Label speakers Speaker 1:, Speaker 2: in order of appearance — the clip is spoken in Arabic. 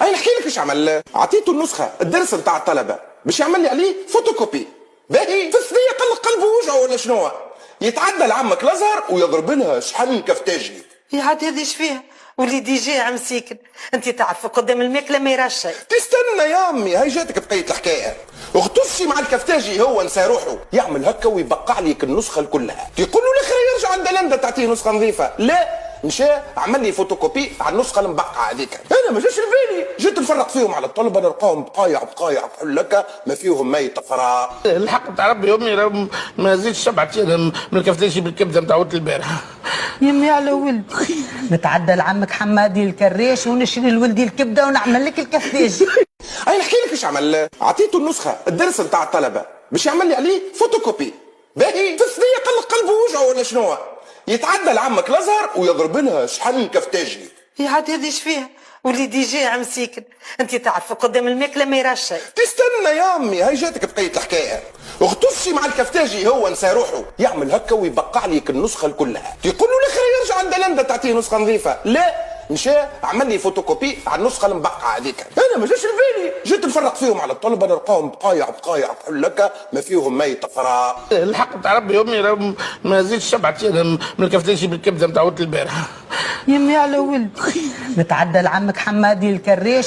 Speaker 1: اي نحكي لك ايش عمل. عطيته النسخه الدرس نتاع الطلبه باش يعمل لي عليه فوتوكوبي. باهي في الثنيه قلق قلبه وجعه ولا شنو. يتعدى لعمك الازهر ويضرب لها شحن كفتاجي.
Speaker 2: يا عاد هذه ايش فيها؟ وليدي جاي عم سيكن، انت تعرف قدام الماكله ما يرى شيء.
Speaker 1: تستنى يا امي، هاي جاتك بقيه الحكايه. اغتفشي مع الكفتاجي هو نسى روحه، يعمل هكا ويبقع لك النسخه كلها. تقول له الاخر يرجع عند لندا تعطيه نسخه نظيفه، لا مشى عمل لي فوتوكوبي على النسخه المبقعه هذيك. انا ما جاش بالي، جيت نفرق فيهم على الطلبه نلقاهم بقايع بقايع كل لك ما فيهم ميت فراغ.
Speaker 3: الحق تاع ربي امي ما زيدش 7 ايام من الكفتاجي بالكبده نتاع البارحه.
Speaker 2: يمي على ولدي نتعدى لعمك حمادي الكريش ونشري لولدي الكبده ونعمل لك الكفتاجي.
Speaker 1: اي نحكي لك ايش عمل. عطيته النسخه الدرس نتاع الطلبه باش يعمل لي عليه فوتوكوبي. باهي في الثنيه قلق قلبه وجعه ولا شنو. يتعدى لعمك الازهر ويضرب لها شحن كفتاجي.
Speaker 2: يا عاد هذه ايش فيها؟ وليدي جاي عم سيكن، انت تعرف قدام الماكله ما يرى شيء.
Speaker 1: تستنى يا امي، هاي جاتك بقيه الحكايه. اغتفشي مع الكفتاجي هو نسى روحه، يعمل هكا ويبقع لك النسخه كلها. تقول له الاخر يرجع عند لندا تعطيه نسخه نظيفه، لا مشى عمل لي فوتوكوبي على النسخه المبقعه هذيك. انا ما جاش بالي، جيت نفرق فيهم على الطلبه نلقاهم بقايع بقايع كل لك ما فيهم ميت فراغ.
Speaker 3: الحق تاع ربي امي ما زيدش 7 ايام من الكفتاجي بالكبده نتاع البارحه.
Speaker 2: يمي على ولدي نتعدى لعمك حمادي الكريش